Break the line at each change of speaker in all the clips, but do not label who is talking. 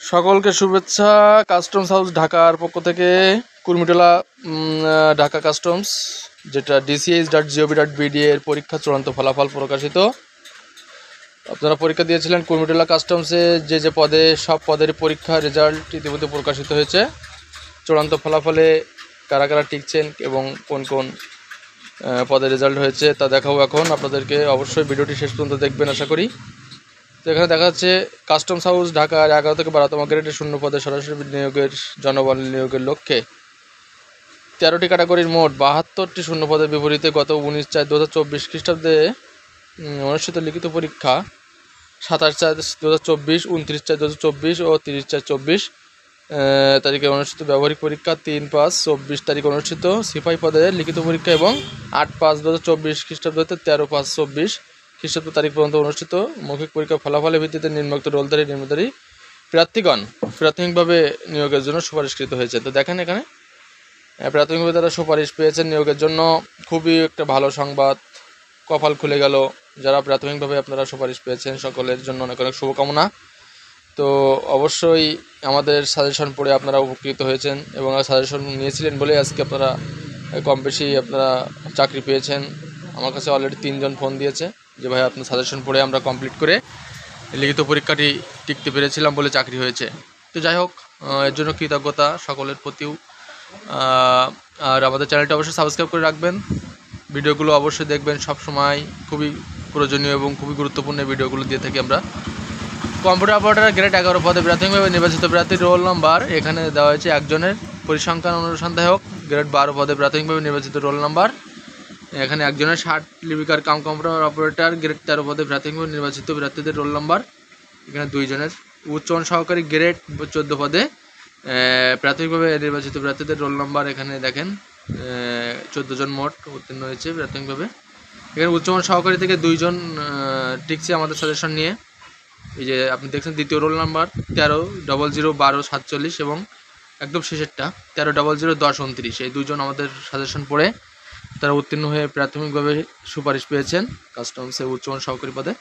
সকলকে শুভেচ্ছা। Customs house ঢাকার পক্ষ থেকে কুর্মিটোলা ঢাকা কাস্টমস, যেটা dch.gov.bd এর পরীক্ষা চূড়ান্ত ফলাফল প্রকাশিত। আপনারা পরীক্ষা দিয়েছিলেন কুর্মিটোলা কাস্টমসে, যে পদে সব পদের পরীক্ষা রেজাল্ট ইতিমধ্যে প্রকাশিত হয়েছে। চূড়ান্ত ফলাফলে কারা কারা টিকছেন এবং কোন কোন পদের রেজাল্ট হয়েছে তা দেখাবো এখন আপনাদেরকে। অবশ্যই ভিডিওটি শেষ পর্যন্ত দেখবেন আশা করি। তো এখানে দেখা যাচ্ছে কাস্টমস হাউস ঢাকার 11 থেকে 12তম গ্রেডের শূন্য পদে সরাসরি নিয়োগের জনবল নিয়োগের লক্ষ্যে 13টি ক্যাটাগরির মোট 72টি শূন্য পদের বিপরীতে গত 19/4/2024 খ্রিস্টাব্দে অনুষ্ঠিত লিখিত পরীক্ষা 27/4/2024, 29/4/2024 ও 30/4/24 তারিখে অনুষ্ঠিত ব্যবহারিক পরীক্ষা, 3/5/24 তারিখে অনুষ্ঠিত সিপাহী পদের লিখিত পরীক্ষা এবং 8/5/2024 খ্রিস্টাব্দ হতে 13/5/24 খ্রিস্টাব্দ তারিখ পর্যন্ত অনুষ্ঠিত মৌখিক পরীক্ষার ফলাফলের ভিত্তিতে নিম্নোক্ত রোলধারী নিম্নধারী প্রার্থীগণ প্রাথমিকভাবে নিয়োগের জন্য সুপারিশকৃত হয়েছে। তো দেখেন এখানে প্রাথমিকভাবে তারা সুপারিশ পেয়েছেন নিয়োগের জন্য। খুবই একটা ভালো সংবাদ, কপাল খুলে গেল। যারা প্রাথমিকভাবে আপনারা সুপারিশ পেয়েছেন সকলের জন্য অনেক অনেক শুভকামনা। তো অবশ্যই আমাদের সাজেশন পড়ে আপনারা উপকৃত হয়েছেন এবং সাজেশন নিয়েছিলেন বলে আজকে আপনারা কম বেশি আপনারা চাকরি পেয়েছেন। আমার কাছে অলরেডি 3 জন ফোন দিয়েছে যে ভাই আপনার সাজেশন পড়ে আমরা কমপ্লিট করে লিখিত পরীক্ষাটি টিকতে পেরেছিলাম বলে চাকরি হয়েছে। তো যাই হোক, এর জন্য কৃতজ্ঞতা সকলের প্রতিও। আর আমাদের চ্যানেলটা অবশ্যই সাবস্ক্রাইব করে রাখবেন, ভিডিওগুলো অবশ্যই দেখবেন। সব সময় খুবই প্রয়োজনীয় এবং খুবই গুরুত্বপূর্ণ ভিডিওগুলো দিয়ে থাকি আমরা। কম্পিউটার অপারেটর গ্রেড 11 পদে প্রাথমিকভাবে নির্বাচিত প্রার্থীর রোল নম্বর এখানে দেওয়া হয়েছে একজনের। পরিসংখ্যান অনুসন্ধায়ক গ্রেড 12 পদে প্রাথমিকভাবে নির্বাচিত রোল নম্বর এখানে একজনের। 60 লিপিকার কম্পিউটার অপারেটর গ্রেড 13 পদে প্রাথমিকভাবে নির্বাচিত প্রার্থীদের রোল নম্বর এখানে 2 জনের। উচ্চমান সহকারী গ্রেড 14 পদে প্রাথমিকভাবে নির্বাচিত প্রার্থীদের রোল নম্বর এখানে দেখেন 14 জন মোট উত্তীর্ণ হয়েছে প্রাথমিকভাবে। এখানে উচ্চমান সহকারী থেকে 2 জন টিকছে আমাদের সাজেশন নিয়ে। এই যে আপনি দেখছেন দ্বিতীয় রোল নাম্বার 13001247 এবং একদম শেষেরটা 13001029, এই 2 জন আমাদের সাজেশন পড়ে তারা উত্তীর্ণ হয়ে প্রাথমিকভাবে সুপারিশ পেয়েছেন কাস্টমসে উচ্চমান সহকারী পদে।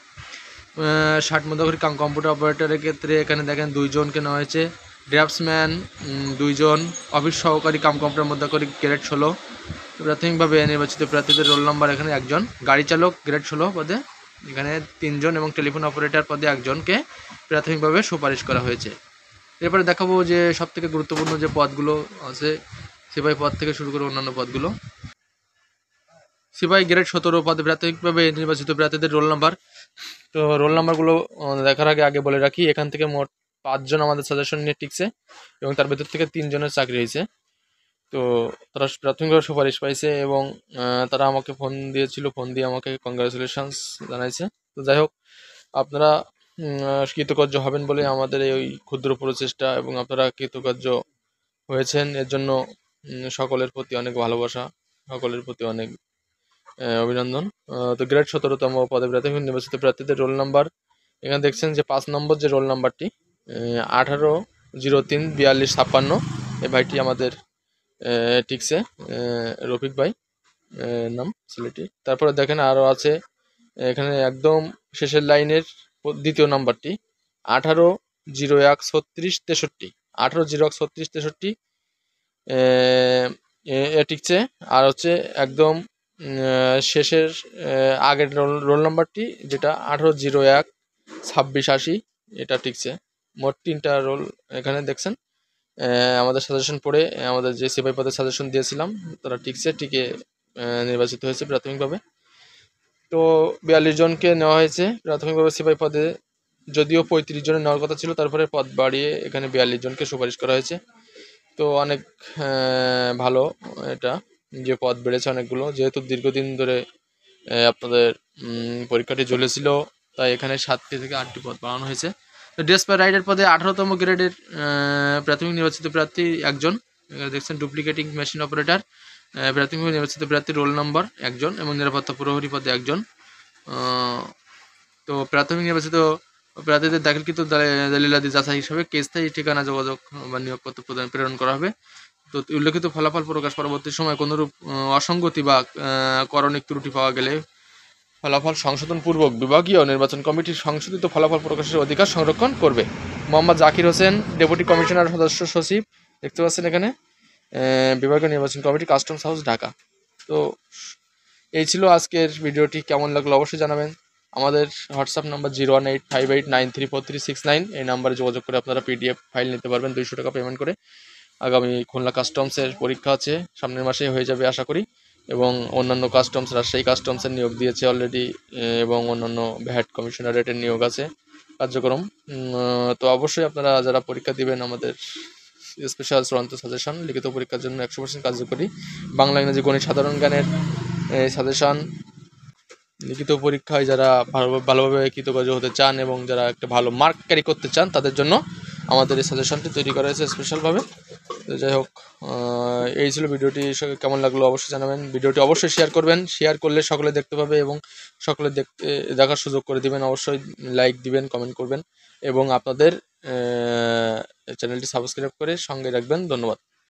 60 মধ্যকারী কম্পিউটার অপারেটরের ক্ষেত্রে এখানে দেখেন 2 জনকে নেওয়া হয়েছে। ড্রাফটসম্যান 2 জন, অফিস সহকারী কম্পিউটার মধ্যকারী গ্রেড 16 প্রাথমিকভাবে নির্বাচিত প্রার্থীদের রোল নাম্বার এখানে 1 জন। গাড়ি চালক গ্রেড 16 পদে এখানে 3 জন এবং টেলিফোন অপারেটর পদে 1 জনকে প্রাথমিকভাবে সুপারিশ করা হয়েছে। এরপরে দেখাবো যে সবথেকে গুরুত্বপূর্ণ যে পদগুলো আছে সিপাহী পদ থেকে শুরু করে অন্যান্য পদগুলো। সিপাহী গ্রেড 17 পদে প্রাথমিকভাবে নির্বাচিত প্রার্থীদের রোল নাম্বার। তো রোল নাম্বারগুলো দেখার আগে বলে রাখি, এখান থেকে মোট 5 জন আমাদের সাজেশন নিয়ে টিকছে এবং তার ভেতর থেকে 3 জনের চাকরি হয়েছে। তো তারা প্রাথমিকভাবে সুপারিশ পাইছে এবং তারা আমাকে ফোন দিয়েছিল, ফোন দিয়ে আমাকে কংগ্রাচুলেশনস জানাইছে। তো যাই হোক, আপনারা কৃতকার্য হবেন বলে আমাদের এই ক্ষুদ্র প্রচেষ্টা এবং আপনারা কৃতকার্য হয়েছেন এর জন্য সকলের প্রতি অনেক ভালোবাসা, সকলের প্রতি অনেক অভিনন্দন। তো গ্রেড 17তম পদে প্রাথমিক নির্বাচিত প্রার্থীদের রোল নাম্বার এখানে দেখছেন যে 5 নম্বর যে রোল নাম্বারটি 18034256, এই ভাইটি আমাদের টিকছে, রফিক ভাই নাম ছেলেটি। তারপরে দেখেন আরও আছে এখানে একদম শেষের লাইনের দ্বিতীয় নাম্বারটি 18013663, 18013663 এ টিকছে। আর হচ্ছে একদম শেষের আগের রোল নাম্বারটি যেটা 18012680, এটা টিকছে। মোট 3টা রোল এখানে দেখছেন। আমাদের সাজেশন পড়ে আমাদের যে সিপাহী পদের সাজেশন দিয়েছিলাম তারা টিকে নির্বাচিত হয়েছে প্রাথমিকভাবে। তো 42 জনকে নেওয়া হয়েছে প্রাথমিকভাবে সিপাহী পদে, যদিও 35 জনের নেওয়ার কথা ছিল, তারপরে পদ বাড়িয়ে এখানে 42 জনকে সুপারিশ করা হয়েছে। তো অনেক ভালো এটা যে পদ বেড়েছে অনেকগুলো, যেহেতু দীর্ঘদিন ধরে আপনাদের পরীক্ষাটি চলেছিল তাই এখানে 7টি থেকে 8টি পদ বাড়ানো হয়েছে। তো ডেসপার রাইডার পদে 18তম গ্রেডের প্রাথমিক নির্বাচিত প্রার্থী 1 জন। দেখছেন ডুপ্লিকেটিং মেশিন অপারেটর প্রাথমিকভাবে নির্বাচিত প্রার্থীর রোল নম্বর 1 জন এবং নিরাপত্তা প্রহরী পদে 1 জন। তো প্রাথমিক নির্বাচিত প্রার্থীদের দাখিলকৃত দলিলাদি যাচাই হিসাবে স্থায়ী ঠিকানা যোগাযোগ বা নিয়োগপত্র প্রেরণ করা হবে। তো উল্লেখিত ফলাফল প্রকাশ পরবর্তী সময় কোনোরূপ অসঙ্গতি বা করণিক ত্রুটি পাওয়া গেলে ফলাফল সংশোধনপূর্বক বিভাগীয় নির্বাচন কমিটির সংশোধিত ফলাফল প্রকাশের অধিকার সংরক্ষণ করবে। মোহাম্মদ জাকির হোসেন, ডেপুটি কমিশনার সদস্য সচিব, দেখতে পাচ্ছেন এখানে, বিভাগীয় নির্বাচন কমিটি, কাস্টমস হাউস, ঢাকা। তো এই ছিল আজকের ভিডিওটি, কেমন লাগলো অবশ্যই জানাবেন। আমাদের হোয়াটসঅ্যাপ নাম্বার 01858934369, এই নাম্বারে যোগাযোগ করে আপনারা PDF ফাইল নিতে পারবেন 200 টাকা পেমেন্ট করে। আগামী খুলনা কাস্টমসের পরীক্ষা আছে, সামনের মাসে হয়ে যাবে আশা করি, এবং অন্যান্য কাস্টমস, রাজশাহী কাস্টমসের নিয়োগ দিয়েছে অলরেডি, এবং অন্যান্য ভ্যাট কমিশনারেটের নিয়োগ আছে কার্যক্রম। তো অবশ্যই আপনারা যারা পরীক্ষা দিবেন, আমাদের স্পেশাল চূড়ান্ত সাজেশন লিখিত পরীক্ষার জন্য 100% কার্যকরী, বাংলা ইংরেজি গণিত সাধারণ জ্ঞানের সাজেশন লিখিত পরীক্ষায় যারা ভালোভাবে কৃতকার্য হতে চান এবং যারা একটা ভালো মার্ক ক্যারি করতে চান তাদের জন্য আমাদের এই সাজেশনটি তৈরি করা হয়েছে স্পেশালভাবে। তো যাই হোক, এই ছিল ভিডিওটি, কেমন লাগলো অবশ্যই জানাবেন। ভিডিওটি অবশ্যই শেয়ার করবেন, শেয়ার করলে সকলে দেখতে পাবে এবং সকলে দেখার সুযোগ করে দিবেন। অবশ্যই লাইক দিবেন, কমেন্ট করবেন এবং আপনাদের চ্যানেলটি সাবস্ক্রাইব করে সঙ্গে রাখবেন। ধন্যবাদ।